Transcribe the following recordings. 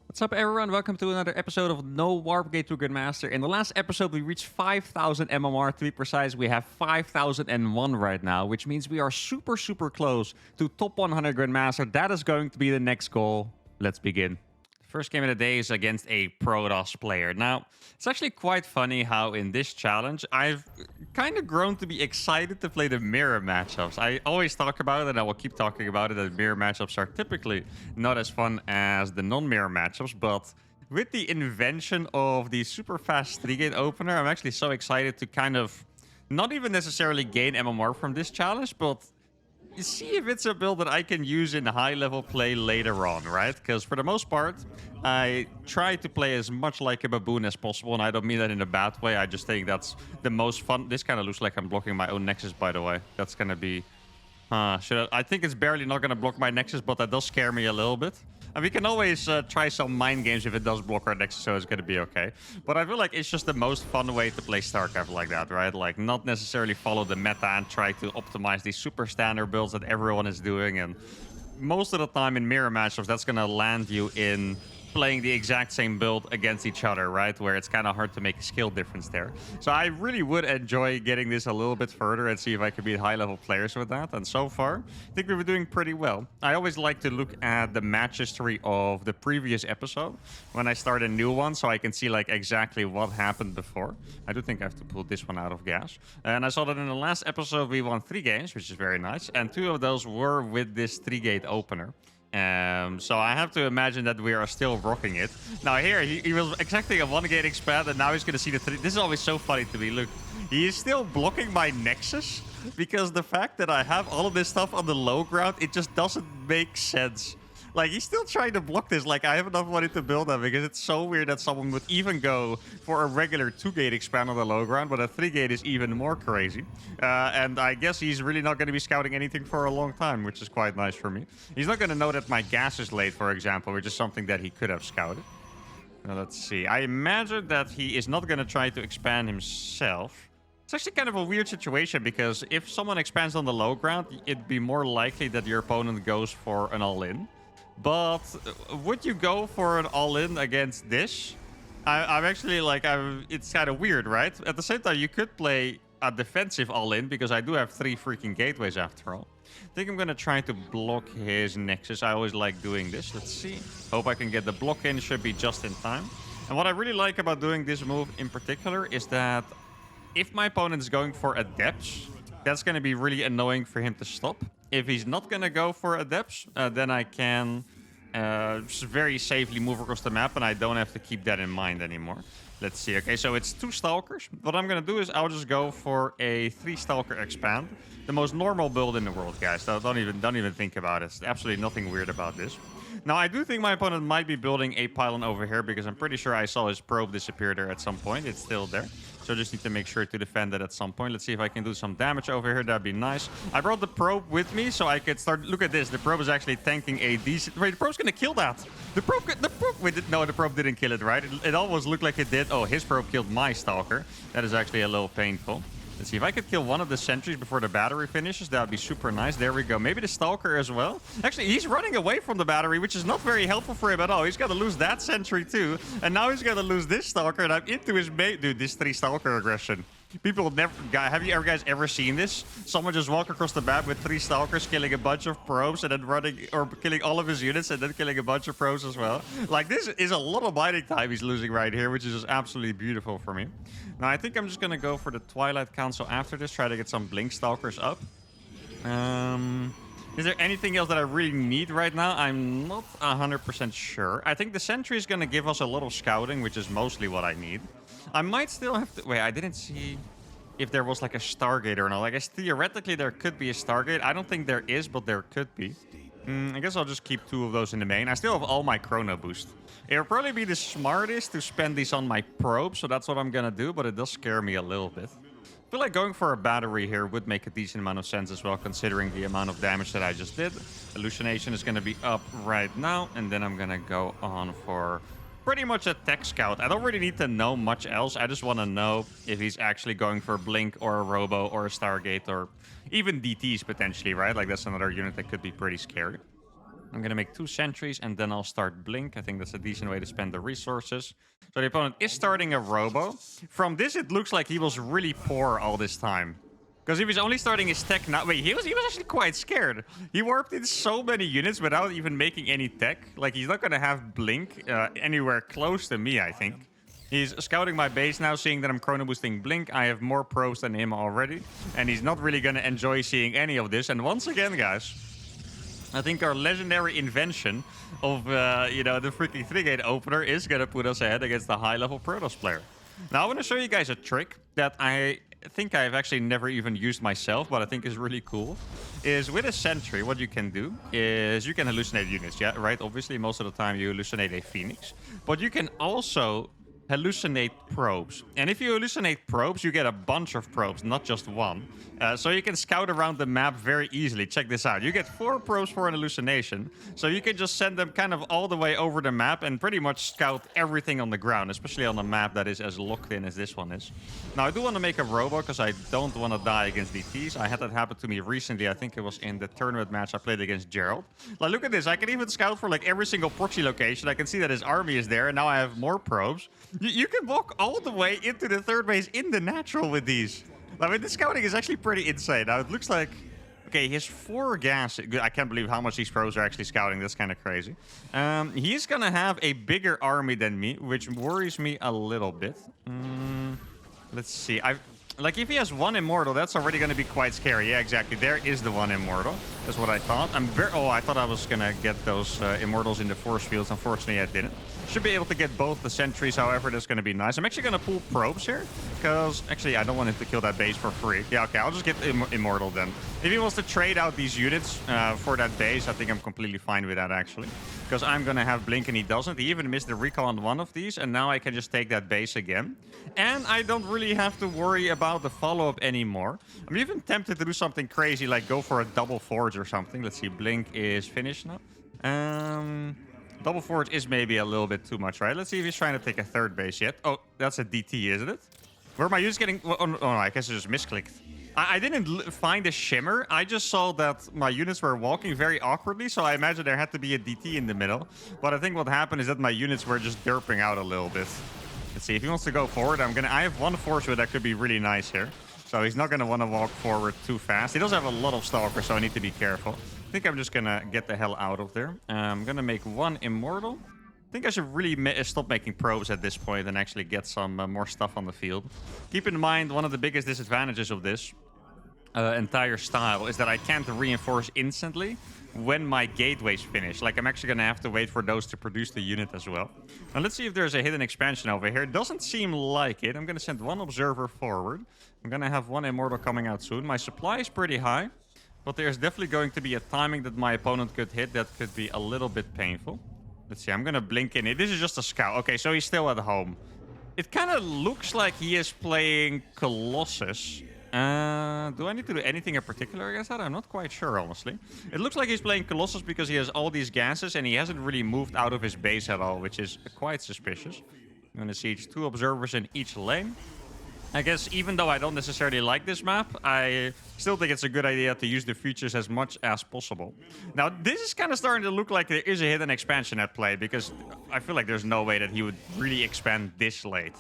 What's up, everyone? Welcome to another episode of No Warp Gate to Grandmaster. In the last episode, we reached 5,000 MMR. To be precise, we have 5,001 right now, which means we are super close to top 100 Grandmaster. That is going to be the next goal. Let's begin. First game of the day is against a Protoss player. Now, it's actually quite funny how in this challenge, I've kind of grown to be excited to play the mirror matchups. I always talk about it, and I will keep talking about it, that mirror matchups are typically not as fun as the non-mirror matchups, but with the invention of the super fast 3-gate opener, I'm actually so excited to kind of not even necessarily gain MMR from this challenge, but see if it's a build that I can use in high-level play later on, right? Because for the most part, I try to play as much like a baboon as possible, and I don't mean that in a bad way. I just think that's the most fun. This kind of looks like I'm blocking my own Nexus, by the way. That's going to be... I think it's barely not going to block my Nexus, but that does scare me a little bit. And we can always try some mind games if it does block our Nexus, so it's going to be okay. But I feel like it's just the most fun way to play StarCraft like that, right? Like, not necessarily follow the meta and try to optimize these super standard builds that everyone is doing. And most of the time in mirror matchups, that's going to land you in playing the exact same build against each other, right? Where it's kind of hard to make a skill difference there. So I really would enjoy getting this a little bit further and see if I can beat high-level players with that. And so far, I think we were doing pretty well. I always like to look at the match history of the previous episode when I start a new one, so I can see like exactly what happened before. I do think I have to pull this one out of gas. And I saw that in the last episode, we won 3 games, which is very nice. And 2 of those were with this 3-gate opener. So I have to imagine that we are still rocking it. Now here, he was expecting a 1-gate expand, and now he's going to see the 3. This is always so funny to me. Look, he is still blocking my Nexus because the fact that I have all of this stuff on the low ground, it just doesn't make sense. Like, he's still trying to block this. Like, I have enough money to build that because it's so weird that someone would even go for a regular 2-gate expand on the low ground, but a 3-gate is even more crazy. And I guess he's really not going to be scouting anything for a long time, which is quite nice for me. He's not going to know that my gas is late, for example, which is something that he could have scouted. Now, let's see. I imagine that he is not going to try to expand himself. It's actually kind of a weird situation because if someone expands on the low ground, it'd be more likely that your opponent goes for an all-in. But would you go for an all-in against this? I'm actually like, it's kind of weird, right? At the same time, you could play a defensive all-in because I do have 3 freaking gateways after all. I think I'm going to try to block his Nexus. I always like doing this. Let's see. Hope I can get the block in. Should be just in time. And what I really like about doing this move in particular is that if my opponent is going for Adepts, that's going to be really annoying for him to stop. If he's not going to go for Adepts, then I can very safely move across the map, and I don't have to keep that in mind anymore. Let's see. Okay, so it's 2 Stalkers. What I'm going to do is I'll just go for a 3 Stalker expand. The most normal build in the world, guys. Don't even think about it. There's absolutely nothing weird about this. Now, I do think my opponent might be building a pylon over here because I'm pretty sure I saw his probe disappear there at some point. It's still there. So I just need to make sure to defend it at some point. Let's see if I can do some damage over here. That'd be nice. I brought the probe with me so I could start... Look at this. The probe is actually tanking a decent... Wait, the probe's going to kill that. The probe... Wait, no, the probe didn't kill it, right? It almost looked like it did. Oh, his probe killed my Stalker. That is actually a little painful. Let's see if I could kill one of the sentries before the battery finishes. That would be super nice. There we go. Maybe the Stalker as well. Actually, he's running away from the battery, which is not very helpful for him at all. He's going to lose that sentry too. And now he's going to lose this Stalker. And I'm into his mate. Dude, this 3 Stalker aggression. People never... Have you guys ever seen this? Someone just walk across the map with 3 Stalkers, killing a bunch of probes, and then running... Or killing all of his units, and then killing a bunch of probes as well. Like, this is a lot of mining time he's losing right here, which is just absolutely beautiful for me. Now, I think I'm just going to go for the Twilight Council after this, try to get some Blink Stalkers up. Is there anything else that I really need right now? I'm not 100% sure. I think the Sentry is going to give us a lot of scouting, which is mostly what I need. I might still have to... Wait, I didn't see if there was like a Stargate or not. I guess theoretically there could be a Stargate. I don't think there is, but there could be. I guess I'll just keep 2 of those in the main. I still have all my Chrono Boost. It would probably be the smartest to spend these on my probe, so that's what I'm going to do, but it does scare me a little bit. I feel like going for a battery here would make a decent amount of sense as well, considering the amount of damage that I just did. Hallucination is going to be up right now, and then I'm going to go on for pretty much a tech scout. I don't really need to know much else. I just want to know if he's actually going for Blink or a Robo or a Stargate or even DTs potentially, right? Like, that's another unit that could be pretty scary. I'm going to make 2 sentries, and then I'll start Blink. I think that's a decent way to spend the resources. So the opponent is starting a Robo. From this, it looks like he was really poor all this time. Because he was only starting his tech now. Wait, he was actually quite scared. He warped in so many units without even making any tech. Like, he's not going to have Blink anywhere close to me, I think. He's scouting my base now, seeing that I'm chrono boosting Blink. I have more probes than him already. And he's not really going to enjoy seeing any of this. And once again, guys, I think our legendary invention of, the freaking 3-gate opener is going to put us ahead against the high-level Protoss player. Now, I want to show you guys a trick that I think I've actually never even used myself, but I think is really cool. Is with a sentry, what you can do is you can hallucinate units, yeah, right? Obviously, most of the time you hallucinate a Phoenix. But you can also hallucinate probes. And if you hallucinate probes, you get a bunch of probes, not just one. So you can scout around the map very easily. Check this out. You get 4 probes for an hallucination. So you can just send them kind of all the way over the map and pretty much scout everything on the ground, especially on a map that is as locked in as this one is. Now, I do want to make a Robo because I don't want to die against DTs. I had that happen to me recently. I think it was in the tournament match I played against Gerald. Like, look at this. I can even scout for like every single proxy location. I can see that his army is there, and now I have more probes. You can walk all the way into the third base in the natural with these. I mean, the scouting is actually pretty insane. Now, it looks like... Okay, he has 4 gas. I can't believe how much these pros are actually scouting. That's kind of crazy. He's going to have a bigger army than me, which worries me a little bit. Let's see. Like, if he has 1 immortal, that's already going to be quite scary. Yeah, exactly. There is the 1 immortal. That's what I thought. I thought I was going to get those immortals in the force fields. Unfortunately, I didn't. Should be able to get both the sentries, however, that's going to be nice. I'm actually going to pull probes here, because actually I don't want him to kill that base for free. Yeah, okay, I'll just get immortal then. If he wants to trade out these units for that base, I think I'm completely fine with that, actually. Because I'm going to have Blink and he doesn't. He even missed the recall on one of these, and now I can just take that base again. And I don't really have to worry about the follow-up anymore. I'm even tempted to do something crazy, like go for a double forge or something. Let's see, Blink is finished now. Double forge is maybe a little bit too much, right? Let's see if he's trying to take a third base yet. Oh, that's a DT, isn't it? Where are my units getting... Oh, no, I guess I just misclicked. I didn't find a shimmer. I just saw that my units were walking very awkwardly, so I imagine there had to be a DT in the middle. But I think what happened is that my units were just derping out a little bit. Let's see, if he wants to go forward, I have 1 force that could be really nice here. So he's not going to want to walk forward too fast. He does have a lot of stalkers, so I need to be careful. I think I'm just going to get the hell out of there. I'm going to make 1 immortal. I think I should really stop making probes at this point and actually get some more stuff on the field. Keep in mind, one of the biggest disadvantages of this entire style is that I can't reinforce instantly when my gateways finish. Like, I'm actually going to have to wait for those to produce the unit as well. Now, let's see if there's a hidden expansion over here. It doesn't seem like it. I'm going to send 1 observer forward. I'm going to have 1 immortal coming out soon. My supply is pretty high, but there's definitely going to be a timing that my opponent could hit that could be a little bit painful. Let's see, I'm going to blink in. This is just a scout. Okay, so he's still at home. It kind of looks like he is playing Colossus. Do I need to do anything in particular against that? I'm not quite sure, honestly. It looks like he's playing Colossus because he has all these gases and he hasn't really moved out of his base at all, which is quite suspicious. I'm going to siege 2 observers in each lane. I guess even though I don't necessarily like this map, I still think it's a good idea to use the features as much as possible. Now, this is kind of starting to look like there is a hidden expansion at play, because I feel like there's no way that he would really expand this late.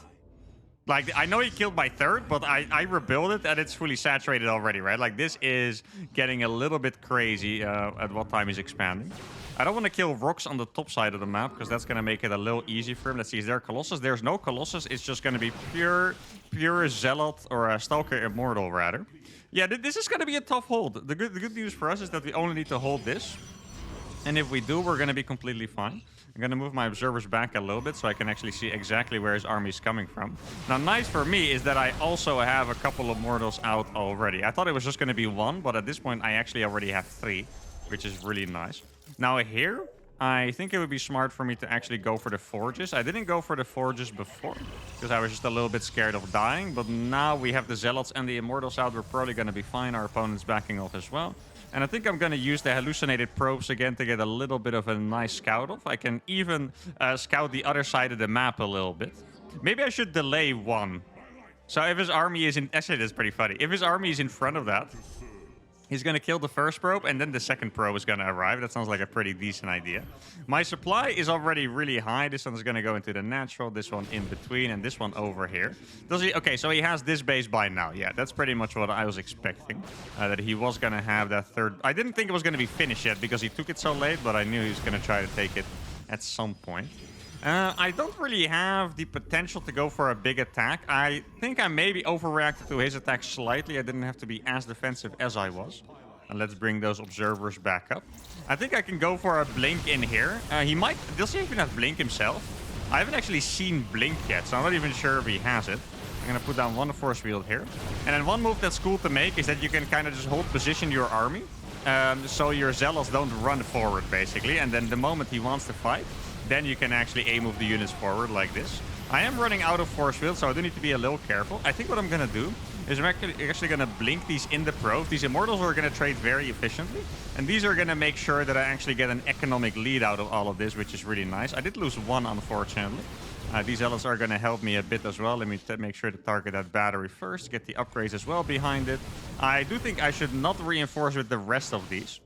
Like, I know he killed my third, but I rebuilt it and it's fully saturated already, right? Like, this is getting a little bit crazy at what time he's expanding. I don't want to kill rocks on the top side of the map, because that's going to make it a little easy for him. Let's see, is there a Colossus? There's no Colossus. It's just going to be pure Zealot, or a Stalker Immortal, rather. Yeah, this is going to be a tough hold. The good news for us is that we only need to hold this. And if we do, we're going to be completely fine. I'm going to move my observers back a little bit so I can actually see exactly where his army is coming from. Now, nice for me is that I also have a couple of mortals out already. I thought it was just going to be 1, but at this point, I actually already have 3, which is really nice. Now here, I think it would be smart for me to actually go for the forges. I didn't go for the forges before, because I was just a little bit scared of dying. But now we have the Zealots and the Immortals out. We're probably going to be fine. Our opponent's backing off as well. And I think I'm going to use the hallucinated probes again to get a little bit of a nice scout off. I can even scout the other side of the map a little bit. Maybe I should delay 1. So if his army is in... Actually, that's pretty funny. If his army is in front of that, He's going to kill the first probe, and then the second probe is going to arrive. That sounds like a pretty decent idea. My supply is already really high. This one is going to go into the natural, this one in between, and this one over here. Does he? Okay, so he has this base by now. Yeah, that's pretty much what I was expecting. That he was going to have that third... I didn't think it was going to be finished yet because he took it so late, but I knew he was going to try to take it at some point. I don't really have the potential to go for a big attack. I think I maybe overreacted to his attack slightly. I didn't have to be as defensive as I was. And let's bring those observers back up. I think I can go for a blink in here. He might... Does he even have blink himself? I haven't actually seen blink yet, so I'm not even sure if he has it. I'm going to put down one force field here. And then one move that's cool to make is that you can kind of just hold position your army. So your zealots don't run forward, basically. And then the moment he wants to fight, then you can actually A-move the units forward like this. I am running out of force field, so I do need to be a little careful. I think what I'm going to do is I'm actually going to blink these in the probes. These immortals are going to trade very efficiently. And these are going to make sure that I actually get an economic lead out of all of this, which is really nice. I did lose one, unfortunately. These zealots are going to help me a bit as well. Let me make sure to target that battery first. Get the upgrades as well behind it. I do think I should not reinforce with the rest of these.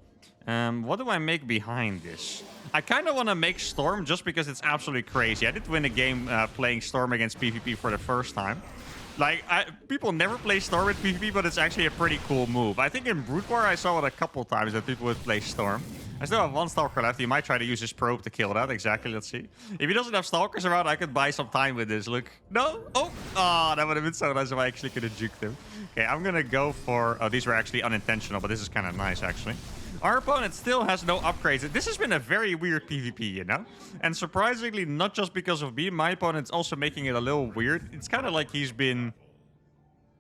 What do I make behind this? I kind of want to make Storm just because it's absolutely crazy. I did win a game playing Storm against PvP for the first time. Like, people never play Storm with PvP, but it's actually a pretty cool move. I think in Brood War, I saw it a couple times that people would play Storm. I still have one Stalker left. He might try to use his probe to kill that. Exactly, let's see. If he doesn't have Stalkers around, I could buy some time with this. Look. No? Oh, that would have been so nice if I actually could have juked him. Okay, I'm going to go for... Oh, these were actually unintentional, but this is kind of nice, actually. Our opponent still has no upgrades. This has been a very weird PvP, you know? And surprisingly, not just because of me, my opponent's also making it a little weird. It's kind of like he's been,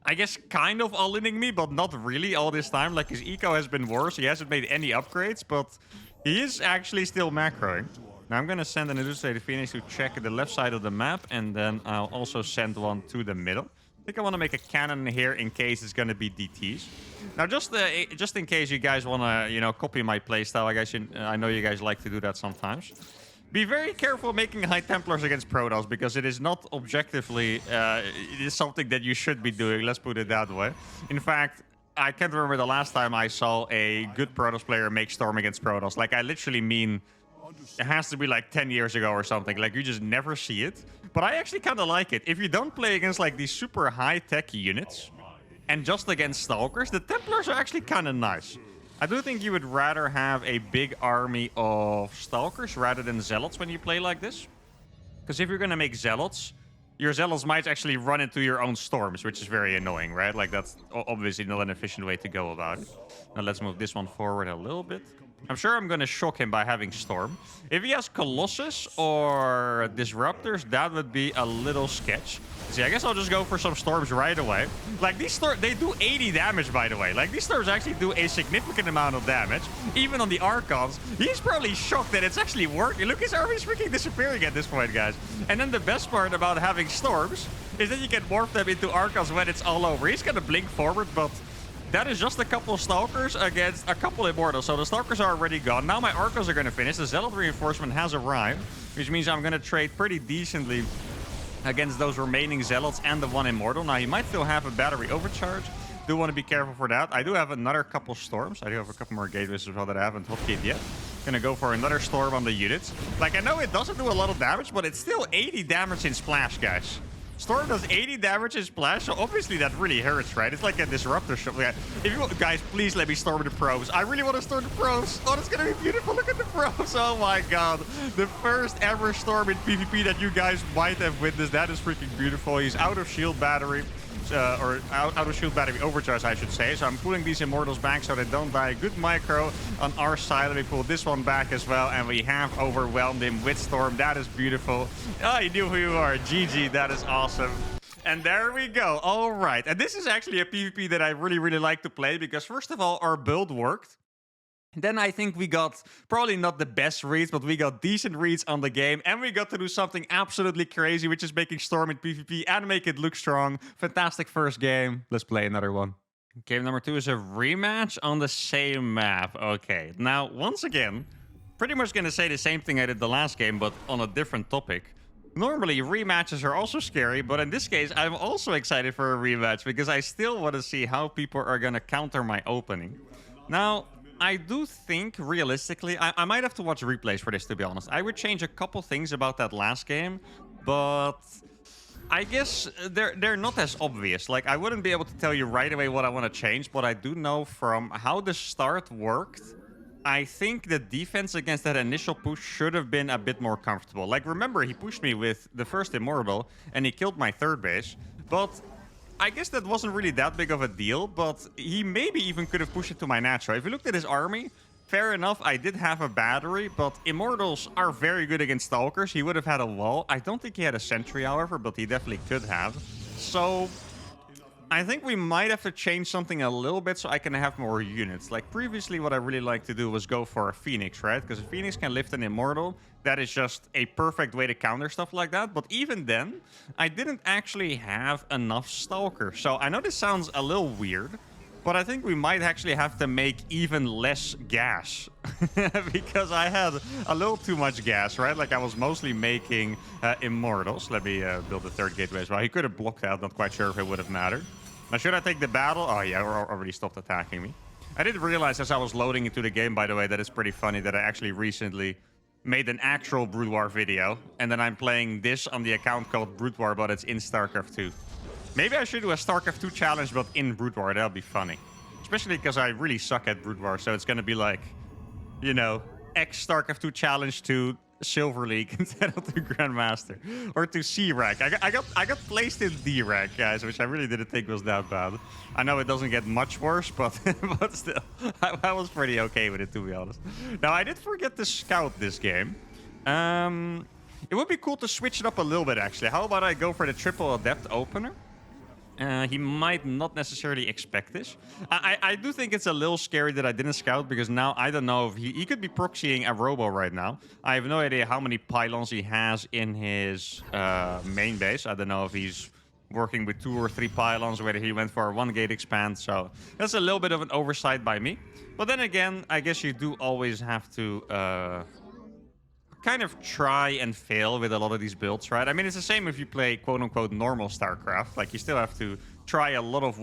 I guess, kind of all-inning me, but not really all this time. Like, his eco has been worse. He hasn't made any upgrades, but he is actually still macroing. Now, I'm going to send an Illustrated Phoenix to check the left side of the map, and then I'll also send one to the middle. I think I want to make a cannon here in case it's going to be DTs. Now, just in case you guys want to, you know, copy my playstyle, I know you guys like to do that sometimes. Be very careful making High Templars against Protoss because it is not objectively, it is something that you should be doing. Let's put it that way. In fact, I can't remember the last time I saw a good Protoss player make Storm against Protoss. Like, I literally mean... It has to be like 10 years ago or something. Like, you just never see it. But I actually kind of like it. If you don't play against like these super high-tech units and just against Stalkers, the Templars are actually kind of nice. I do think you would rather have a big army of Stalkers rather than Zealots when you play like this. Because if you're going to make Zealots, your Zealots might actually run into your own Storms, which is very annoying, right? Like, that's obviously not an efficient way to go about it. Now, let's move this one forward a little bit. I'm sure I'm going to shock him by having Storm. If he has Colossus or Disruptors, that would be a little sketch. See, I guess I'll just go for some Storms right away. Like, these Storms, they do 80 damage, by the way. Like, these Storms actually do a significant amount of damage, even on the Archons. He's probably shocked that it's actually working. Look, his army's freaking disappearing at this point, guys. And then the best part about having Storms is that you can morph them into Archons when it's all over. He's going to blink forward, but... That is just a couple of Stalkers against a couple of Immortals. So the Stalkers are already gone. Now my Archons are going to finish. The Zealot reinforcement has arrived, which means I'm going to trade pretty decently against those remaining Zealots and the one Immortal. Now, he might still have a battery overcharge. Do want to be careful for that. I do have another couple Storms. I do have a couple more gateways as well that I haven't hotkeyd yet. Gonna go for another Storm on the units. Like, I know it doesn't do a lot of damage, but it's still 80 damage in Splash, guys. Storm does 80 damage in Splash, so obviously that really hurts, right? It's like a Disruptor shot. If you want, guys, please let me storm the probes. I really want to storm the probes. Oh, that's going to be beautiful. Look at the probes. Oh, my God. The first ever storm in PvP that you guys might have witnessed. That is freaking beautiful. He's out of shield battery. Or out of shield battery overcharge, I should say. So I'm pulling these Immortals back so they don't die. Good micro on our side. Let me pull this one back as well. And we have overwhelmed him with Storm. That is beautiful. Oh, you knew who you are. GG. That is awesome. And there we go. All right. And this is actually a PvP that I really, really like to play. Because first of all, our build worked. Then I think we got probably not the best reads, but we got decent reads on the game. And we got to do something absolutely crazy, which is making Storm in PvP and make it look strong. Fantastic first game. Let's play another one. Game number 2 is a rematch on the same map. Okay, now, once again, pretty much going to say the same thing I did the last game, but on a different topic. Normally, rematches are also scary, but in this case, I'm also excited for a rematch because I still want to see how people are going to counter my opening. Now, I do think, realistically, I might have to watch replays for this, to be honest. I would change a couple things about that last game, but I guess they're not as obvious. Like, I wouldn't be able to tell you right away what I want to change, but I do know from how the start worked, I think the defense against that initial push should have been a bit more comfortable. Like, remember, he pushed me with the first Immortal, and he killed my third base, but I guess that wasn't really that big of a deal, but he maybe even could have pushed it to my natural. If you looked at his army, fair enough, I did have a battery, but Immortals are very good against Stalkers. He would have had a wall. I don't think he had a sentry, however, but he definitely could have. So I think we might have to change something a little bit so I can have more units. Like previously, what I really liked to do was go for a Phoenix, right? Because a Phoenix can lift an Immortal. That is just a perfect way to counter stuff like that. But even then, I didn't actually have enough Stalkers. So I know this sounds a little weird, but I think we might actually have to make even less gas. Because I had a little too much gas, right? Like I was mostly making Immortals. Let me build the third gateway as well. He could have blocked out. Not quite sure if it would have mattered. Now, should I take the battle? Oh, yeah, already stopped attacking me. I didn't realize as I was loading into the game, by the way, that it's pretty funny that I actually recently made an actual Brood War video. And then I'm playing this on the account called Brood War, but it's in StarCraft 2. Maybe I should do a StarCraft 2 challenge, but in Brood War. That'll be funny. Especially because I really suck at Brood War, so it's going to be like, you know, X-StarCraft 2 challenge to Silver League instead of to Grandmaster. Or to C-Rank. I got placed in D-Rank, guys, which I really didn't think was that bad. I know it doesn't get much worse, but but still, I was pretty okay with it, to be honest. Now, I did forget to scout this game. It would be cool to switch it up a little bit, actually. How about I go for the triple adept opener? He might not necessarily expect this. I do think it's a little scary that I didn't scout, because now I don't know if he could be proxying a robo right now. I have no idea how many pylons he has in his main base. I don't know if he's working with 2 or 3 pylons, whether he went for a 1-gate expand. So that's a little bit of an oversight by me. But then again, I guess you do always have to kind of try and fail with a lot of these builds, right? I mean, it's the same if you play quote-unquote normal StarCraft. Like, you still have to try a lot of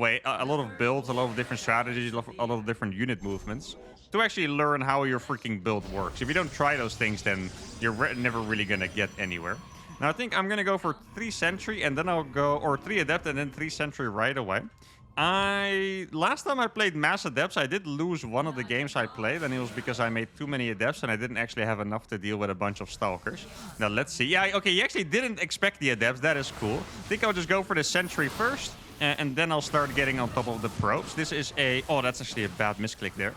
builds, a lot of different strategies, a lot of different unit movements to actually learn how your freaking build works. If you don't try those things, then you're never really gonna get anywhere. Now, I think I'm gonna go for 3 Sentry, and then I'll go, or 3 Adept, and then 3 Sentry right away. Last time I played Mass Adepts, I did lose one of the games I played, and it was because I made too many Adepts and I didn't actually have enough to deal with a bunch of Stalkers. Now, let's see. Yeah, okay, you actually didn't expect the Adepts. That is cool. I think I'll just go for the Sentry first, and then I'll start getting on top of the probes. This is a... Oh, that's actually a bad misclick there.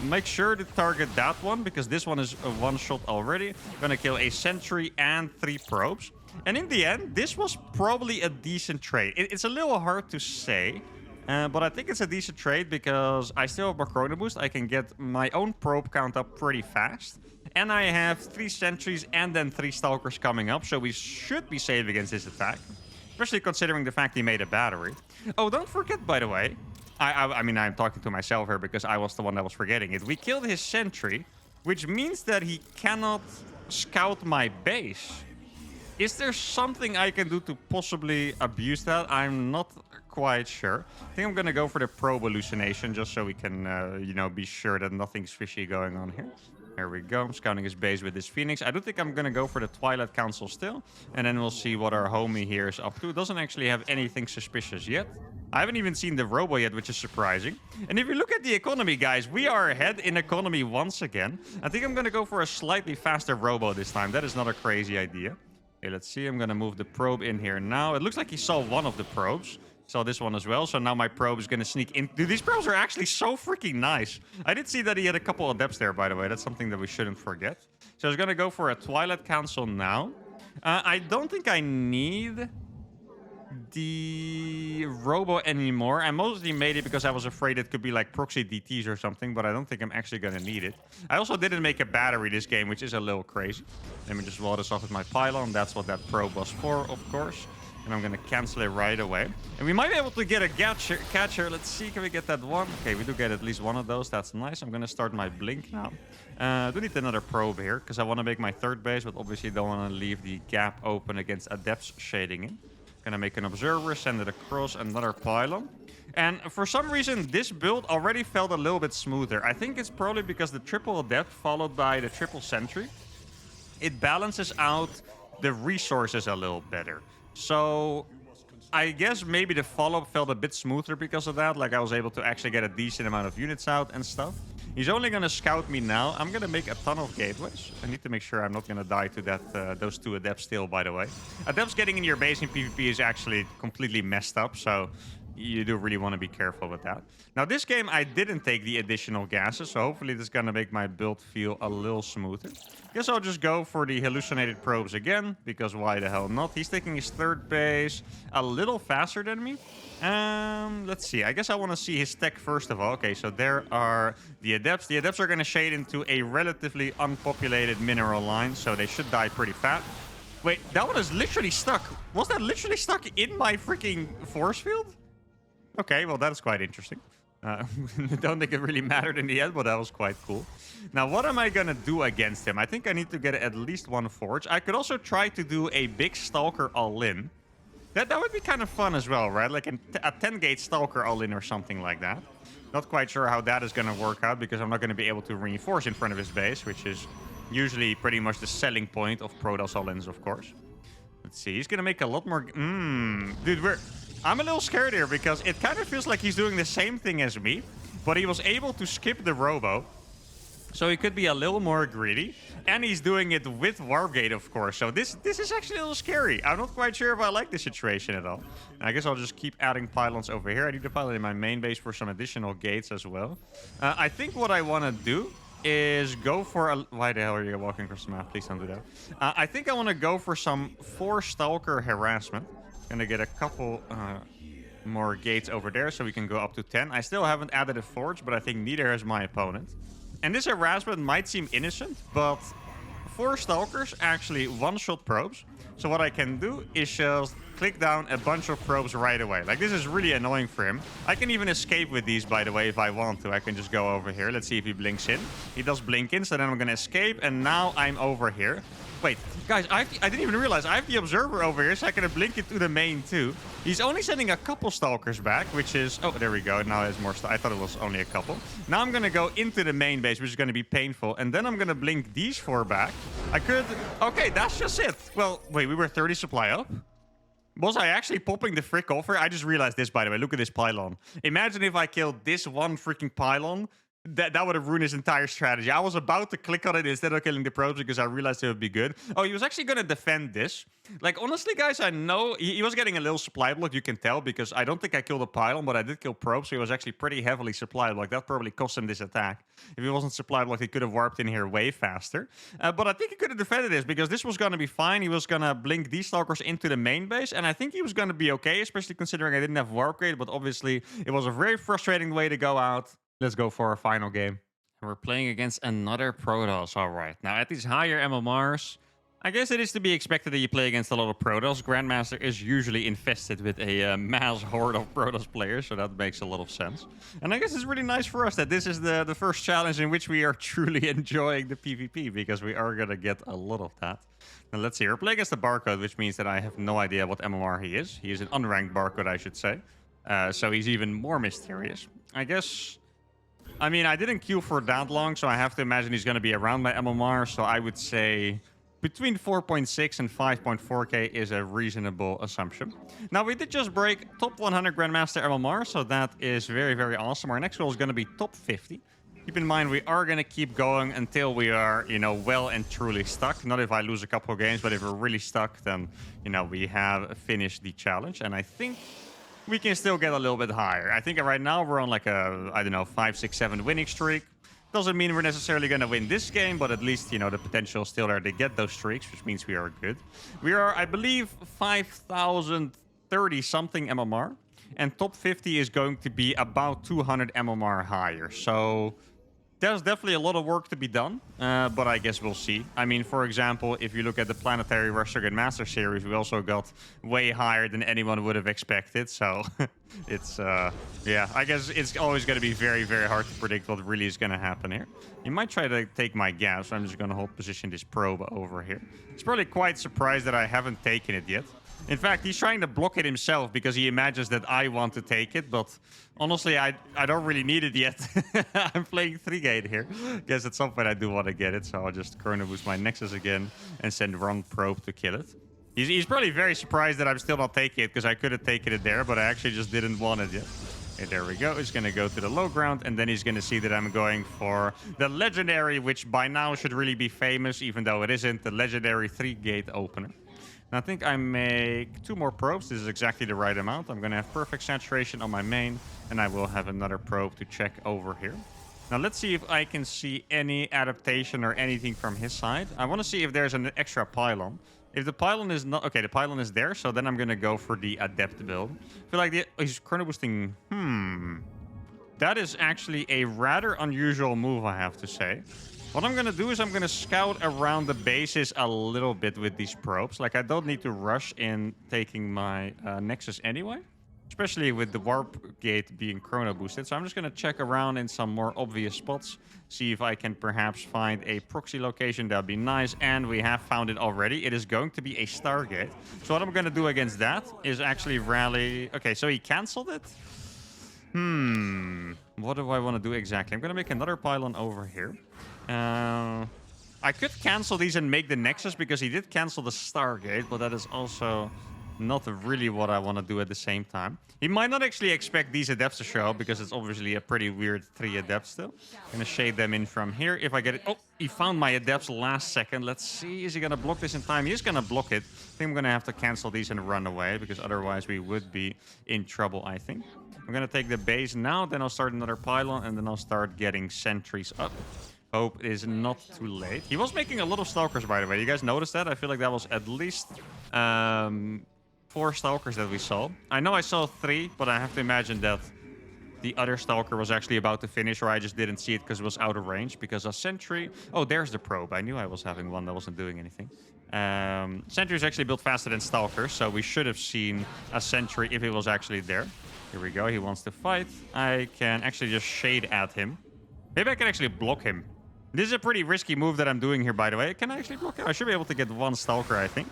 Make sure to target that one, because this one is a one-shot already. Gonna kill a Sentry and 3 probes. And in the end, this was probably a decent trade. It's a little hard to say, but I think it's a decent trade because I still have my Chrono Boost. I can get my own probe count up pretty fast. And I have 3 Sentries and then 3 Stalkers coming up, so we should be safe against this attack. Especially considering the fact he made a battery. Oh, don't forget, by the way. I mean, I'm talking to myself here because I was the one that was forgetting it. We killed his Sentry, which means that he cannot scout my base. Is there something I can do to possibly abuse that? I'm not quite sure. I think I'm going to go for the probe hallucination just so we can, you know, be sure that nothing's fishy going on here. There we go. I'm scouting his base with this Phoenix. I do think I'm going to go for the Twilight Council still. And then we'll see what our homie here is up to. It doesn't actually have anything suspicious yet. I haven't even seen the Robo yet, which is surprising. And if you look at the economy, guys, we are ahead in economy once again. I think I'm going to go for a slightly faster Robo this time. That is not a crazy idea. Okay, let's see. I'm going to move the probe in here now. It looks like he saw one of the probes. Saw this one as well. So now my probe is going to sneak in. Dude, these probes are actually so freaking nice. I did see that he had a couple of depths there, by the way. That's something that we shouldn't forget. So I was going to go for a Twilight Council now. I don't think I need the Robo anymore. I mostly made it because I was afraid it could be like proxy DTs or something, but I don't think I'm actually going to need it. I also didn't make a battery this game, which is a little crazy. Let me just wall this off with my pylon. That's what that probe was for, of course. And I'm going to cancel it right away. And we might be able to get a catcher. Let's see, can we get that one? Okay, we do get at least one of those. That's nice. I'm going to start my blink now. I do need another probe here because I want to make my third base, but obviously don't want to leave the gap open against Adepts shading in. Gonna make an observer, send it across another pylon. And for some reason, this build already felt a little bit smoother. I think it's probably because the triple adept followed by the triple sentry, it balances out the resources a little better. So I guess maybe the follow-up felt a bit smoother because of that. Like I was able to actually get a decent amount of units out and stuff. He's only going to scout me now. I'm going to make a ton of gateways. I need to make sure I'm not going to die to that those two adepts still, by the way. Adepts getting in your base in PvP is actually completely messed up, so you do really want to be careful with that. Now, this game, I didn't take the additional gases, so hopefully this is going to make my build feel a little smoother. Guess I'll just go for the hallucinated probes again, because why the hell not? He's taking his third base a little faster than me. Let's see. I guess I want to see his tech first of all. Okay, so there are the adepts. The adepts are going to shade into a relatively unpopulated mineral line, so they should die pretty fast. Wait, that one is literally stuck. Was that literally stuck in my freaking force field? Okay, well, that is quite interesting. I don't think it really mattered in the end, but that was quite cool. Now, what am I going to do against him? I think I need to get at least one forge. I could also try to do a big stalker all-in. That would be kind of fun as well, right? Like a 10-gate stalker all-in or something like that. Not quite sure how that is going to work out because I'm not going to be able to reinforce in front of his base, which is usually pretty much the selling point of Protoss all-ins, of course. Let's see. He's going to make a lot more... Dude, I'm a little scared here because it kind of feels like he's doing the same thing as me, but he was able to skip the robo. So he could be a little more greedy. And he's doing it with Warp Gate, of course. So this is actually a little scary. I'm not quite sure if I like this situation at all. And I guess I'll just keep adding pylons over here. I need a pylon in my main base for some additional gates as well. I think what I want to do is go for a... Why the hell are you walking across the map? Please don't do that. I think I want to go for some 4 Stalker harassment. Gonna get a couple more gates over there so we can go up to 10. I still haven't added a forge, but I think neither has my opponent. And this harassment might seem innocent, but 4 Stalkers actually one-shot probes. So what I can do is just click down a bunch of probes right away. Like, this is really annoying for him. I can even escape with these, by the way, if I want to. I can just go over here. Let's see if he blinks in. He does blink in, so then I'm going to escape, and now I'm over here. Wait, guys, I didn't even realize I have the observer over here, so I can blink it to the main too. He's only sending a couple stalkers back, which is... Oh, there we go. Now there's more... I thought it was only a couple. Now I'm going to go into the main base, which is going to be painful. And then I'm going to blink these 4 back. I could... Okay, that's just it. Well, wait, we were 30 supply up? Was I actually popping the frick offer? I just realized this, by the way. Look at this pylon. Imagine if I killed this one freaking pylon. That would have ruined his entire strategy. I was about to click on it instead of killing the probes because I realized it would be good. Oh, he was actually going to defend this. Like, honestly, guys, I know he was getting a little supply block, you can tell, because I don't think I killed a pylon, but I did kill probes, so he was actually pretty heavily supply blocked. That probably cost him this attack. If he wasn't supply blocked, he could have warped in here way faster. But I think he could have defended this because this was going to be fine. He was going to blink these stalkers into the main base, and I think he was going to be okay, especially considering I didn't have warp gate, but obviously it was a very frustrating way to go out. Let's go for our final game. We're playing against another Protoss. All right. Now, at these higher MMRs, I guess it is to be expected that you play against a lot of Protoss. Grandmaster is usually infested with a mass horde of Protoss players, so that makes a lot of sense. And I guess it's really nice for us that this is the first challenge in which we are truly enjoying the PvP, because we are going to get a lot of that. Now, let's see. We're playing against the barcode, which means that I have no idea what MMR he is. He is an unranked barcode, I should say. So he's even more mysterious. I guess... I mean, I didn't queue for that long, so I have to imagine he's going to be around my MMR. So I would say between 4.6 and 5.4k is a reasonable assumption. Now, we did just break top 100 Grandmaster MMR, so that is very, very awesome. Our next goal is going to be top 50. Keep in mind, we are going to keep going until we are, you know, well and truly stuck. Not if I lose a couple of games, but if we're really stuck, then, you know, we have finished the challenge. And I think... we can still get a little bit higher. I think right now we're on like a, I don't know, 5, 6, 7 winning streak. Doesn't mean we're necessarily going to win this game, but at least, you know, the potential is still there to get those streaks, which means we are good. We are, I believe, 5,030-something MMR. And top 50 is going to be about 200 MMR higher. So... there's definitely a lot of work to be done, but I guess we'll see. I mean, for example, if you look at the Planetary Resurgent Master series, we also got way higher than anyone would have expected. So it's, yeah, I guess it's always going to be very, very hard to predict what really is going to happen here. You might try to take my gas, so I'm just going to hold position this probe over here. It's probably quite surprised that I haven't taken it yet. In fact, he's trying to block it himself because he imagines that I want to take it. But honestly, I don't really need it yet. I'm playing 3-gate here. Guess at some point I do want to get it. So I'll just Chrono Boost my Nexus again and send one probe to kill it. He's probably very surprised that I'm still not taking it because I could have taken it there, but I actually just didn't want it yet. Okay, there we go. He's going to go to the low ground, and then he's going to see that I'm going for the legendary, which by now should really be famous, even though it isn't, the legendary 3-gate opener. And I think I make 2 more probes. This is exactly the right amount. I'm going to have perfect saturation on my main, and I will have another probe to check over here. Now, let's see if I can see any adaptation or anything from his side. I want to see if there's an extra pylon. If the pylon is not... Okay, the pylon is there, so then I'm going to go for the adept build. I feel like he's chrono boosting... That is actually a rather unusual move, I have to say. What I'm going to do is I'm going to scout around the bases a little bit with these probes. Like, I don't need to rush in taking my Nexus anyway. Especially with the warp gate being chrono boosted. So I'm just going to check around in some more obvious spots. See if I can perhaps find a proxy location. That'd be nice. And we have found it already. It is going to be a Stargate. So what I'm going to do against that is actually rally... Okay, so he canceled it. What do I want to do exactly? I'm going to make another pylon over here. I could cancel these and make the Nexus because he did cancel the Stargate. But that is also... not really what I want to do at the same time. He might not actually expect these adepts to show up because it's obviously a pretty weird 3 adepts still. I'm going to shade them in from here if I get it. Oh, he found my adepts last second. Let's see. Is he going to block this in time? He's going to block it. I think I'm going to have to cancel these and run away because otherwise we would be in trouble, I think. I'm going to take the base now. Then I'll start another pylon and then I'll start getting sentries up. Hope it is not too late. He was making a lot of stalkers, by the way. You guys noticed that? I feel like that was at least... 4 stalkers that we saw. I know I saw 3, but I have to imagine that the other stalker was actually about to finish, or I just didn't see it because it was out of range. Because a sentry... Oh, there's the probe. I knew I was having one that wasn't doing anything. Sentry is actually built faster than stalkers, so we should have seen a sentry if it was actually there. Here we go. He wants to fight. I can actually just shade at him. Maybe I can actually block him. This is a pretty risky move that I'm doing here, by the way. Can I actually block him? I should be able to get 1 stalker, I think.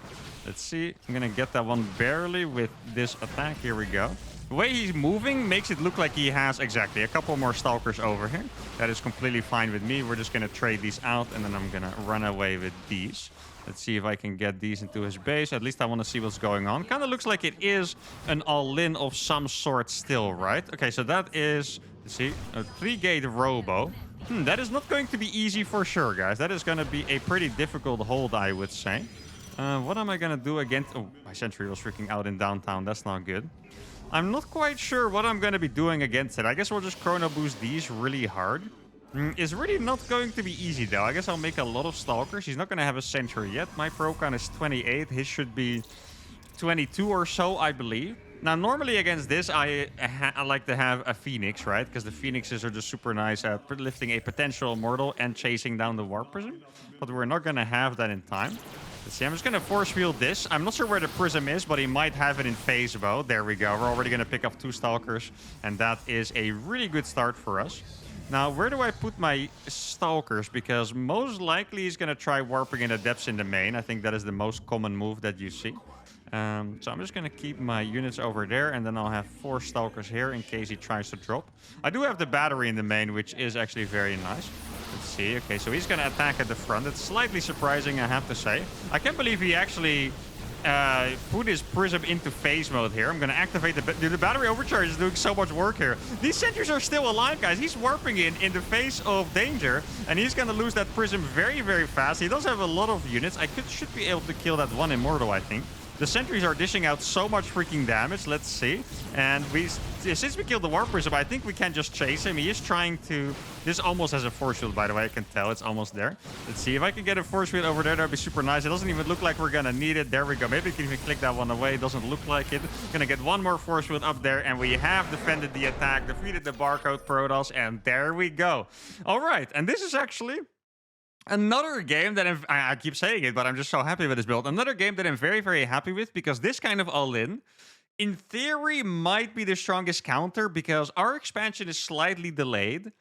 Let's see. I'm going to get that one barely with this attack. Here we go. The way he's moving makes it look like he has exactly a couple more stalkers over here. That is completely fine with me. We're just going to trade these out, and then I'm going to run away with these. Let's see if I can get these into his base. At least I want to see what's going on. Kind of looks like it is an all-in of some sort still, right? Okay, so that is, let's see, a 3-gate robo. That is not going to be easy for sure, guys. That is going to be a pretty difficult hold, I would say. What am I going to do against... Oh, my sentry was freaking out in downtown. That's not good. I'm not quite sure what I'm going to be doing against it. I guess we'll just chrono boost these really hard. It's really not going to be easy, though. I guess I'll make a lot of stalkers. He's not going to have a sentry yet. My pro count is 28. His should be 22 or so, I believe. Now, normally against this, I like to have a Phoenix, right? Because the Phoenixes are just super nice at lifting a potential immortal and chasing down the Warp Prism. But we're not going to have that in time. Let's see, I'm just going to force field this. I'm not sure where the Prism is, but he might have it in phase bow. There we go. We're already going to pick up 2 Stalkers. And that is a really good start for us. Now, where do I put my Stalkers? Because most likely he's going to try warping in the depths in the main. I think that is the most common move that you see. So I'm just going to keep my units over there, and then I'll have 4 Stalkers here in case he tries to drop. I do have the battery in the main, which is actually very nice. Let's see. Okay, so he's going to attack at the front. It's slightly surprising, I have to say. I can't believe he actually put his Prism into phase mode here. I'm going to activate the battery overcharge is doing so much work here. These sentries are still alive, guys. He's warping in the face of danger, and he's going to lose that Prism very, very fast. He does have a lot of units. I should be able to kill that one Immortal, I think. The sentries are dishing out so much freaking damage. Let's see. And since we killed the Warp Prism, I think we can just chase him. He is trying to... This almost has a force field, by the way. I can tell it's almost there. Let's see if I can get a force field over there. That'd be super nice. It doesn't even look like we're gonna need it. There we go. Maybe we can even click that one away. It doesn't look like it. Gonna get one more force field up there, and we have defended the attack, defeated the Barcode Protoss, and there we go. All right, and this is actually... another game that I keep saying it, but I'm just so happy with this build. Another game that I'm very, very happy with because this kind of all-in, in theory, might be the strongest counter because our expansion is slightly delayed.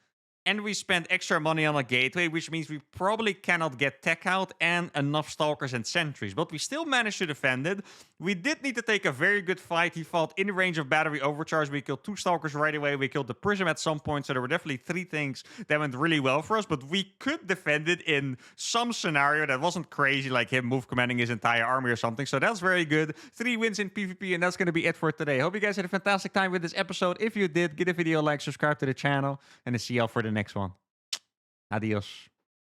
and we spent extra money on a gateway, which means we probably cannot get tech out and enough stalkers and sentries. But we still managed to defend it. We did need to take a very good fight. He fought in range of battery overcharge. We killed 2 stalkers right away. We killed the prism at some point. So there were definitely 3 things that went really well for us. But we could defend it in some scenario that wasn't crazy, like him move commanding his entire army or something. So that's very good. 3 wins in PvP, and that's going to be it for today. Hope you guys had a fantastic time with this episode. If you did, give the video a like, subscribe to the channel, and I'll see y'all for the next one. Adios.